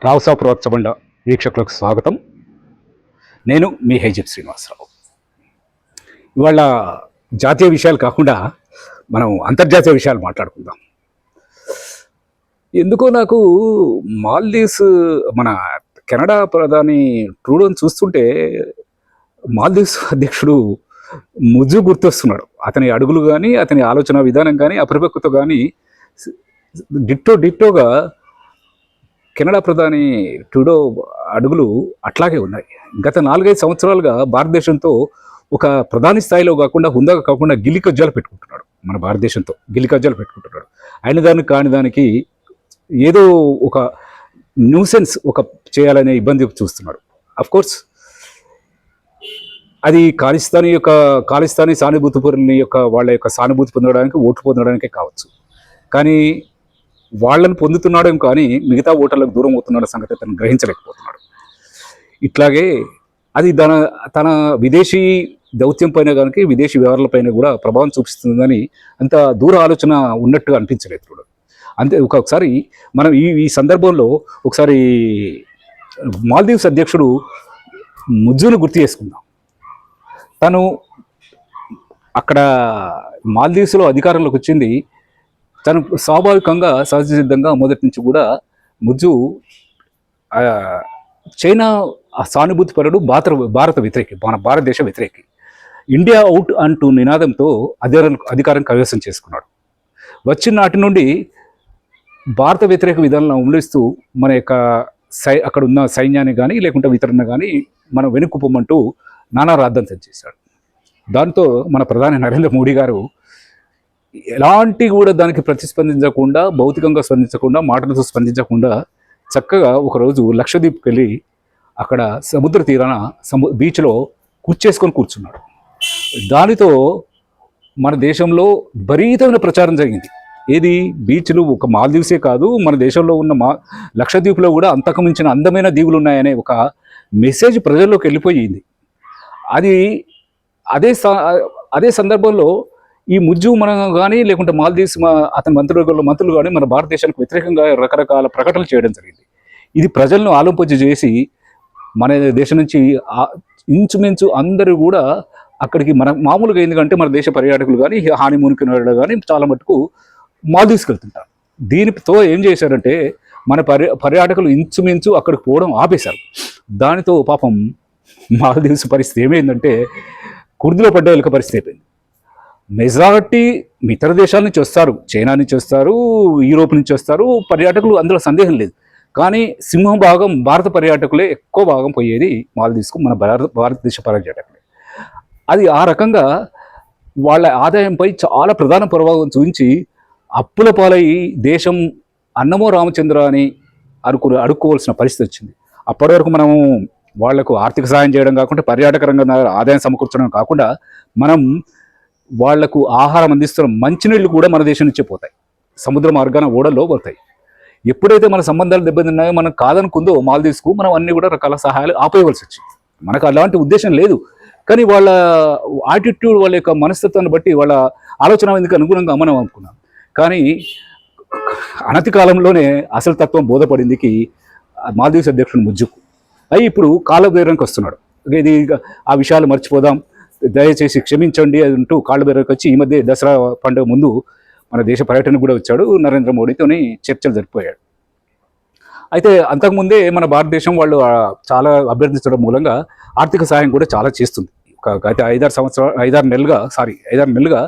రావుసా ప్రోత్సబండ వీక్షకులకు స్వాగతం. నేను మీ హైజిప్ శ్రీనివాసరావు. ఇవాళ జాతీయ విషయాలు కాకుండా మనం అంతర్జాతీయ విషయాలు మాట్లాడుకుందాం. ఎందుకో నాకు మాల్దీవ్స్ మన కెనడా ప్రధాని ట్రూడోని చూస్తుంటే మాల్దీవ్స్ అధ్యక్షుడు ముజు గుర్తొస్తున్నాడు. అతని అడుగులు కానీ, అతని ఆలోచన విధానం కానీ, అపరిపక్వత కానీ డిట్టోగా కెనడా ప్రధాని ట్రూడో అడుగులు అట్లాగే ఉన్నాయి. గత 4-5 సంవత్సరాలుగా భారతదేశంతో ఒక ప్రధాని స్థాయిలో కాకుండా, హుందాగా కాకుండా గిల్లికజ్జాలు పెట్టుకుంటున్నాడు. మన భారతదేశంతో గిల్లికజ్జాలు పెట్టుకుంటున్నాడు. అయిన దానికి కాని దానికి ఏదో ఒక న్యూసెన్స్ చేయాలనే ఇబ్బంది చూస్తున్నాడు. అఫ్కోర్స్ అది ఖాళిస్తానీ సానుభూతి పరులని వాళ్ళ యొక్క సానుభూతి పొందడానికి, ఓట్లు పొందడానికే కావచ్చు. కానీ వాళ్ళని పొందుతున్నాడు కానీ మిగతా ఓటర్లకు దూరం అవుతున్నాడు సంగతి తను గ్రహించలేకపోతున్నాడు. ఇట్లాగే అది తన విదేశీ దౌత్యం పైన కనుక, విదేశీ వ్యవహారాలపైన కూడా ప్రభావం చూపిస్తుందని అంత దూర ఆలోచన ఉన్నట్టుగా అనిపించలేదు కూడా. అంతే ఒకసారి మనం ఈ సందర్భంలో ఒకసారి మాల్దీవ్స్ అధ్యక్షుడు ముజ్జును గుర్తు చేసుకుందాం. తను అక్కడ మాల్దీవ్స్లో అధికారంలోకి వచ్చింది తను స్వాభావికంగా, సహజసిద్ధంగా మొదటి నుంచి కూడా ముజ్జు చైనా సానుభూతి పరుడు, భారత వ్యతిరేకి, మన భారతదేశ వ్యతిరేకి. ఇండియా అవుట్ అంటూ నినాదంతో అధికారం కైవసం చేసుకున్నాడు. వచ్చిన నాటి నుండి భారత వ్యతిరేక విధానాలను అమలుస్తూ మన యొక్క అక్కడ ఉన్న సైన్యాన్ని కానీ, లేకుంటే వితరణ కానీ మనం వెనుక్కుపోమంటూ నానా రాద్ధాంతం చేశాడు. దాంతో మన ప్రధాని నరేంద్ర మోడీ గారు ఎలాంటి కూడా దానికి ప్రతిస్పందించకుండా, భౌతికంగా స్పందించకుండా, మాటలతో స్పందించకుండా చక్కగా ఒకరోజు లక్షద్వీప్కి వెళ్ళి అక్కడ సముద్ర తీరాన బీచ్లో కూర్చున్నాడు. దానితో మన దేశంలో విపరీతమైన ప్రచారం జరిగింది. ఏది బీచ్లు ఒక మాల్దీవ్సే కాదు, మన దేశంలో ఉన్న లక్షద్వీప్లో కూడా అంతకు మించిన అందమైన దీవులు ఉన్నాయనే ఒక మెసేజ్ ప్రజల్లోకి వెళ్ళిపోయింది. అది అదే సందర్భంలో ఈ ముజ్జు మనం కానీ, లేకుంటే మాల్దీవ్స్ అతని మంత్రులు కానీ మన భారతదేశానికి వ్యతిరేకంగా రకరకాల ప్రకటనలు చేయడం జరిగింది. ఇది ప్రజలను ఆలోచింపజేసి మన దేశం నుంచి ఇంచుమించు అందరూ కూడా అక్కడికి మామూలుగా ఎందుకంటే మన దేశ పర్యాటకులు కానీ, హానీమూన్కి కానీ చాలా మటుకు మాల్దీవ్స్కి వెళ్తుంటారు. దీనితో ఏం చేశారంటే మన పర్యాటకులు ఇంచుమించు అక్కడికి పోవడం ఆపేశారు. దానితో పాపం మాల్దీవ్స్ పరిస్థితి ఏమైందంటే కుర్దులో పడ్డ వాళ్ళకి పరిస్థితి అయిపోయింది. మెజారిటీ ఇతర దేశాల నుంచి వస్తారు, చైనా నుంచి వస్తారు, యూరోప్ నుంచి వస్తారు పర్యాటకులు, అందులో సందేహం లేదు. కానీ సింహం భాగం భారత పర్యాటకులే ఎక్కువ భాగం పోయేది మాల్దీవ్స్కు, మన భారతదేశ పర్యాటకులే. అది ఆ రకంగా వాళ్ళ ఆదాయంపై చాలా ప్రధాన ప్రభావం చూపించి అప్పుల పాలై దేశం అన్నమో రామచంద్ర అని అడుక్కోవాల్సిన పరిస్థితి వచ్చింది. అప్పటి వరకు మనము వాళ్లకు ఆర్థిక సహాయం చేయడం కాకుండా, పర్యాటక రంగం ఆదాయం సమకూర్చడం కాకుండా, మనం వాళ్లకు ఆహారం అందిస్తున్న మంచినీళ్ళు కూడా మన దేశం నుంచే పోతాయి, సముద్ర మార్గాన ఓడల్లో పోతాయి. ఎప్పుడైతే మన సంబంధాలు దెబ్బతిన్నాయో, మనం కాదనుకుందో మాల్దీవ్స్కు మనం అన్ని కూడా రకాల సహాయాలు ఆపేయవలసి వచ్చింది. మనకు అలాంటి ఉద్దేశం లేదు, కానీ వాళ్ళ యాటిట్యూడ్, వాళ్ళ యొక్క మనస్తత్వాన్ని బట్టి, వాళ్ళ ఆలోచన ఎందుకు అనుగుణంగా మనం అనుకున్నాం. కానీ అనతి కాలంలోనే అసలు తత్వం బోధపడిందికి మాల్దీవ్స్ అధ్యక్షుడు ముజ్జుకు. ఇప్పుడు కాళ్ళబేరానికి వస్తున్నాడు. ఇది ఆ విషయాలు మర్చిపోదాం, దయచేసి క్షమించండి అంటూ కాళ్ళబేరానికి వచ్చి ఈ మధ్య దసరా పండుగ ముందు మన దేశ పర్యటనకు కూడా వచ్చాడు. నరేంద్ర మోడీతోని చర్చలు జరిపోయాడు. అయితే అంతకుముందే మన భారతదేశం వాళ్ళు చాలా అభ్యర్థించడం మూలంగా ఆర్థిక సహాయం కూడా చాలా చేస్తుంది. గత 5-6 నెలలుగా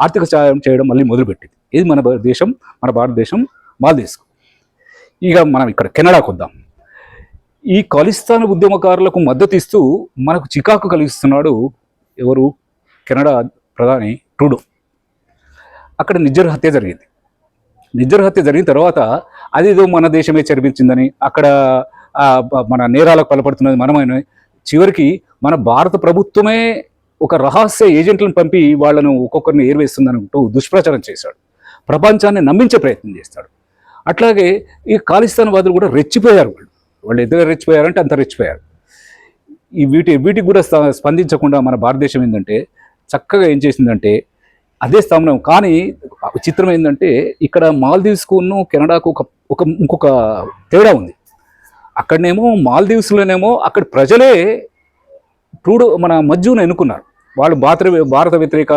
ఆర్థిక సహాయం చేయడం మళ్ళీ మొదలుపెట్టింది. ఇది మన భారతదేశం మాల్దీవ్స్కు. ఇక మనం ఇక్కడ కెనడాకు వద్దాం. ఈ ఖలిస్తాన్ ఉద్యమకారులకు మద్దతు ఇస్తూ మనకు చికాకు కలిగిస్తున్నాడు ఎవరు? కెనడా ప్రధాని ట్రూడో. అక్కడ నిజ్జర్ హత్య జరిగిన తర్వాత అదేదో మన దేశమే చర్పించిందని, అక్కడ మన నేరాలకు పాల్పడుతున్నది మనమైన, చివరికి మన భారత ప్రభుత్వమే ఒక రహస్య ఏజెంట్లను పంపి వాళ్లను ఒక్కొక్కరిని ఏర్వేస్తుందనుకుంటూ దుష్ప్రచారం చేశాడు. ప్రపంచాన్ని నమ్మించే ప్రయత్నం చేస్తాడు. అట్లాగే ఈ ఖలిస్తాన్ వాదులు కూడా రెచ్చిపోయారు. వాళ్ళు ఎంత రెచ్చిపోయారంటే అంత రెచ్చిపోయారు. వీటికి కూడా స్పందించకుండా మన భారతదేశం ఏంటంటే చక్కగా ఏం చేసిందంటే అదే స్థానం. కానీ చిత్రం ఏంటంటే ఇక్కడ మాల్దీవ్స్కు కెనడాకు ఇంకొక తేడా ఉంది. అక్కడనేమో మాల్దీవ్స్లోనేమో అక్కడ ప్రజలే మన మజ్జును ఎన్నుకున్నారు. వాళ్ళు భారత వ్యతిరేక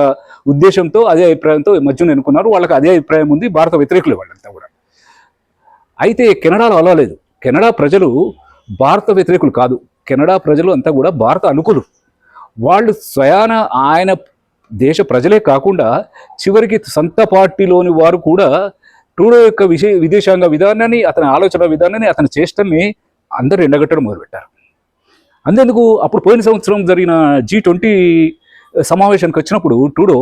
ఉద్దేశంతో అదే అభిప్రాయంతో మజ్జును ఎన్నుకున్నారు. వాళ్ళకి అదే అభిప్రాయం ఉంది, భారత వ్యతిరేకులు వాళ్ళంతా కూడా. అయితే కెనడాలో అలా లేదు. కెనడా ప్రజలు భారత వ్యతిరేకులు కాదు. కెనడా ప్రజలు అంతా కూడా భారత అనుకూలు. వాళ్ళు స్వయాన ఆయన దేశ ప్రజలే కాకుండా చివరికి సొంత పార్టీలోని వారు కూడా ట్రూడో యొక్క విదేశాంగ విధానాన్ని, అతని ఆలోచన విధానాన్ని, అతని చేష్టల్ని అందరూ ఎండగట్టడం మొదలుపెట్టారు. అంతేందుకు అప్పుడు పోయిన సంవత్సరం జరిగిన G20 సమావేశానికి వచ్చినప్పుడు ట్రూడో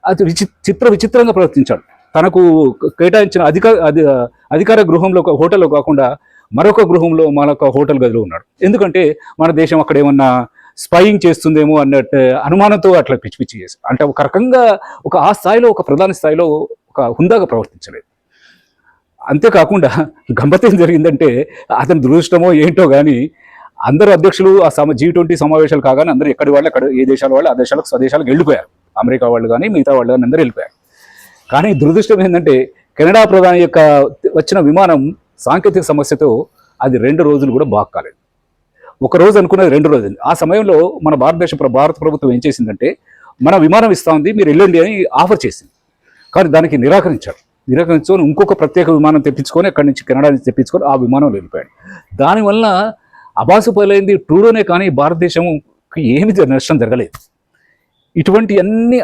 అది విచిత్రంగా ప్రవర్తించాడు. తనకు కేటాయించిన అధికార గృహంలో ఒక హోటల్లో కాకుండా మరొక గృహంలో మరొక హోటల్ గదిలో ఉన్నాడు. ఎందుకంటే మన దేశం అక్కడ ఏమన్నా స్పైయింగ్ చేస్తుందేమో అన్నట్టు అనుమానంతో అట్లా పిచ్చి పిచ్చి చేసి, అంటే ఒక రకంగా ఆ స్థాయిలో, ఒక ప్రధాన స్థాయిలో ఒక హుందాగా ప్రవర్తించలేదు. అంతేకాకుండా గమ్మత్ ఏం జరిగిందంటే, అతని దురదృష్టమో ఏంటో కానీ అందరూ అధ్యక్షులు ఆ G20 సమావేశాలు కాగానే అందరూ ఎక్కడి వాళ్ళు అక్కడ, ఏ దేశాల వాళ్ళు ఆ దేశాలకు స్వదేశాలకు వెళ్ళిపోయారు. అమెరికా వాళ్ళు కానీ మిగతా వాళ్ళు కానీ అందరూ వెళ్ళిపోయారు. కానీ దురదృష్టం ఏంటంటే కెనడా ప్రధాని యొక్క వచ్చిన విమానం సాంకేతిక సమస్యతో అది 2 రోజులు కూడా బాగా కాలేదు. ఒక రోజు అనుకున్నది 2 రోజులు. ఆ సమయంలో మన భారత ప్రభుత్వం ఏం చేసిందంటే, మన విమానం ఇస్తా ఉంది, మీరు వెళ్ళండి అని ఆఫర్ చేసింది. కానీ దానికి నిరాకరించుకొని ఇంకొక ప్రత్యేక విమానం తెప్పించుకొని అక్కడి నుంచి కెనడా నుంచి తెప్పించుకొని ఆ విమానంలో వెళ్ళిపోయాడు. దానివల్ల అబాసుపాలైంది ట్రూడోనే, కానీ భారతదేశంకి ఏమి నష్టం జరగలేదు. ఇటువంటి అన్ని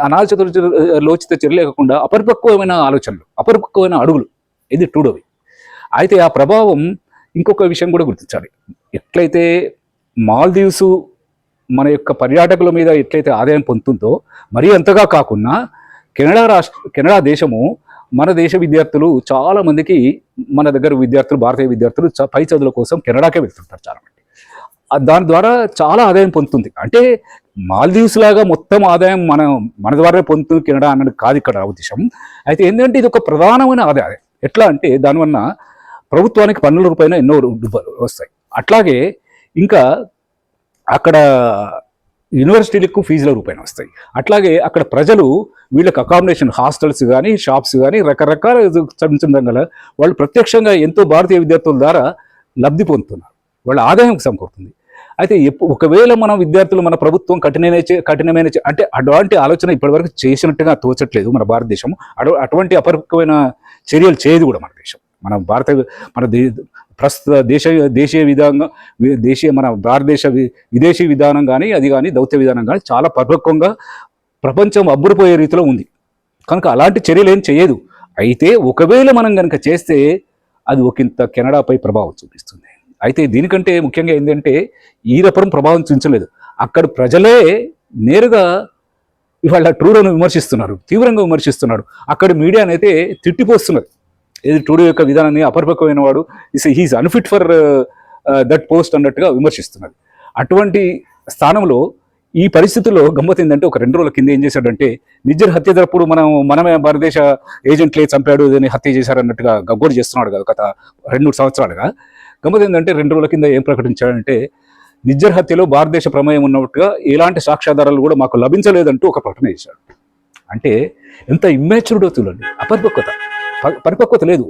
లోచిత చర్యలే కాకుండా అపరిపక్వమైన ఆలోచనలు, అపరిపక్వమైన అడుగులు ఇది ట్రూడోవి. అయితే ఆ ప్రభావం ఇంకొక విషయం కూడా గుర్తించాలి. ఎట్లయితే మాల్దీవ్స్ మన యొక్క పర్యాటకుల మీద ఎట్లయితే ఆదాయం పొందుతుందో, మరీ అంతగా కాకుండా కెనడా దేశము, మన దేశ విద్యార్థులు చాలా మందికి, మన దగ్గర విద్యార్థులు, భారతీయ విద్యార్థులు పై చదువుల కోసం కెనడాకే వెళ్తుంటారు చాలా మంది. దాని ద్వారా చాలా ఆదాయం పొందుతుంది. అంటే మాల్దీవ్స్ లాగా మొత్తం ఆదాయం మన ద్వారా పొందుతుంది కెనడా అన్నది కాదు ఇక్కడ ఉద్దేశం. అయితే ఏంటంటే ఇది ఒక ప్రధానమైన ఆదాయం. ఎట్లా అంటే దానివల్ల ప్రభుత్వానికి పన్నుల రూపాయన ఎన్నో వస్తాయి. అట్లాగే ఇంకా అక్కడ యూనివర్సిటీలకు ఫీజుల రూపాయన వస్తాయి. అట్లాగే అక్కడ ప్రజలు వీళ్ళకి అకామిడేషన్, హాస్టల్స్ కానీ, షాప్స్ కానీ, రకరకాల గల వాళ్ళు ప్రత్యక్షంగా ఎంతో భారతీయ విద్యార్థుల ద్వారా లబ్ధి పొందుతున్నారు. వాళ్ళ ఆదాయం సమకూరుతుంది. అయితే ఒకవేళ మన విద్యార్థులు, మన ప్రభుత్వం కఠినమైన అంటే అటువంటి ఆలోచన ఇప్పటివరకు చేసినట్టుగా తోచట్లేదు మన భారతదేశం. అటువంటి అపరిపక్వమైన చర్యలు చేయదు కూడా మన దేశం. మన ప్రస్తుత దేశీయ విధానం, మన భారతదేశ విదేశీ విధానం కానీ, అది కానీ దౌత్య విధానం కానీ చాలా పరిపక్వంగా ప్రపంచం అబ్బురిపోయే రీతిలో ఉంది. కనుక అలాంటి చర్యలు ఏం చేయదు. అయితే ఒకవేళ మనం కనుక చేస్తే అది ఒకంత కెనడాపై ప్రభావం చూపిస్తుంది. అయితే దీనికంటే ముఖ్యంగా ఏంటంటే ఈ రకం ప్రభావం చూపించలేదు. అక్కడ ప్రజలే నేరుగా ఇవాళ ట్రూడోను విమర్శిస్తున్నారు, తీవ్రంగా విమర్శిస్తున్నారు. అక్కడ మీడియానైతే తిట్టిపోస్తున్నారు. ఇది ట్రూడో యొక్క విధానాన్ని అపరిపక్వమైన వాడు, he is unfit for that post అన్నట్టుగా విమర్శిస్తున్నది. అటువంటి స్థానంలో ఈ పరిస్థితుల్లో గమ్మత్ ఏంటంటే, ఒక 2 రోజుల కింద ఏం చేశాడంటే, నిజ్జర్ హత్య జరప్పుడు మనమే భారతదేశ ఏజెంట్లే చంపాడు, అని హత్య చేశారన్నట్టుగా గగ్గోలు చేస్తున్నాడు కదా గత 2-3 సంవత్సరాలుగా. గమ్మత్ ఏంటంటే 2 రోజుల కింద ఏం ప్రకటించాడంటే, నిజ్జర్ హత్యలో భారతదేశ ప్రమేయం ఉన్నట్టుగా ఎలాంటి సాక్ష్యాధారాలు కూడా మాకు లభించలేదంటూ ఒక ప్రకటన చేశాడు. అంటే ఎంత ఇమ్మాచ్యూర్డ్ అవుతుందండి, పరిపక్వత లేదు.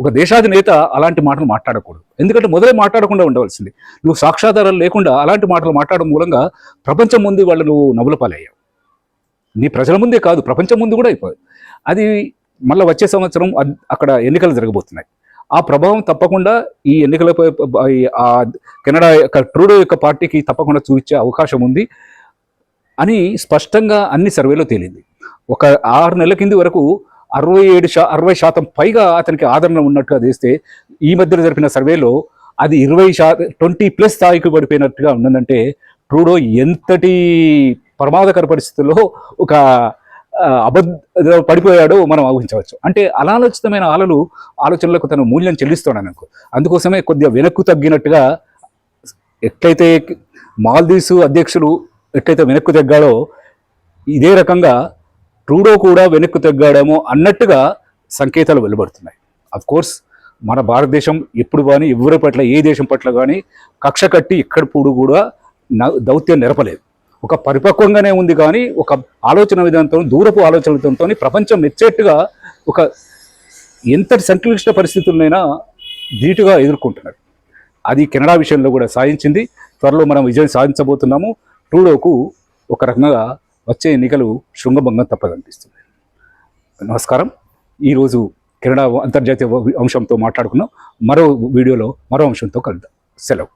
ఒక దేశాధినేత అలాంటి మాటలు మాట్లాడకూడదు. ఎందుకంటే మొదలే మాట్లాడకుండా ఉండవలసింది. నువ్వు సాక్ష్యాధారాలు లేకుండా అలాంటి మాటలు మాట్లాడడం మూలంగా ప్రపంచం ముందు వాళ్ళు నువ్వు నవ్వుల పాలయ్యావు. నీ ప్రజల ముందే కాదు, ప్రపంచం ముందు కూడా అయిపోయింది. అది మళ్ళీ వచ్చే సంవత్సరం అక్కడ ఎన్నికలు జరగబోతున్నాయి. ఆ ప్రభావం తప్పకుండా ఈ ఎన్నికలపై ఆ కెనడా యొక్క ట్రూడో యొక్క పార్టీకి తప్పకుండా చూపించే అవకాశం ఉంది అని స్పష్టంగా అన్ని సర్వేలో తేలింది. ఒక 6 నెలల కింది వరకు 60% పైగా అతనికి ఆదరణ ఉన్నట్టుగా చేస్తే, ఈ మధ్యలో జరిపిన సర్వేలో అది 20+ స్థాయికి పడిపోయినట్టుగా ఉన్నదంటే ట్రూడో ఎంతటి ప్రమాదకర పరిస్థితుల్లో ఒక పడిపోయాడో మనం ఊహించవచ్చు. అంటే అనాలోచితమైన ఆలోచనలకు తను మూల్యం చెల్లిస్తాడు అనుకో. అందుకోసమే కొద్దిగా వెనక్కు తగ్గినట్టుగా, ఎట్లయితే మాల్దీవ్స్ అధ్యక్షులు ఎట్లయితే వెనక్కు తగ్గాడో, ఇదే రకంగా ట్రూడో కూడా వెనక్కు తగ్గాడేమో అన్నట్టుగా సంకేతాలు వెలువడుతున్నాయి. అఫ్కోర్స్ మన భారతదేశం ఎప్పుడు కానీ ఎవరి పట్ల, ఏ దేశం పట్ల కానీ కక్ష కట్టి ఎక్కడప్పుడు కూడా దౌత్యం నెరపలేదు. ఒక పరిపక్వంగానే ఉంది, కానీ ఒక ఆలోచన విధానంతో, దూరపు ఆలోచనలతో ప్రపంచం మెచ్చేట్టుగా ఒక ఎంతటి సంక్లిష్ట పరిస్థితులనైనా ధీటుగా ఎదుర్కొంటున్నారు. అది కెనడా విషయంలో కూడా సాధించింది. త్వరలో మనం విజయం సాధించబోతున్నాము. ట్రూడోకు ఒక రకంగా వచ్చే ఎన్నికలు శృంగభంగం తప్పదనిపిస్తుంది. నమస్కారం. ఈరోజు కెనడా అంతర్జాతీయ అంశంతో మాట్లాడుకున్నాం. మరో వీడియోలో మరో అంశంతో కలుద్దాం. సెలవు.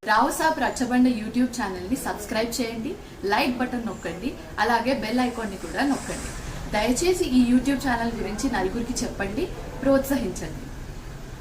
రావు సాబ్ రచ్చబండ యూట్యూబ్ ఛానల్ని సబ్స్క్రైబ్ చేయండి, లైక్ బటన్ నొక్కండి, అలాగే బెల్ ఐకాన్ని కూడా నొక్కండి. దయచేసి ఈ యూట్యూబ్ ఛానల్ గురించి నలుగురికి చెప్పండి, ప్రోత్సహించండి.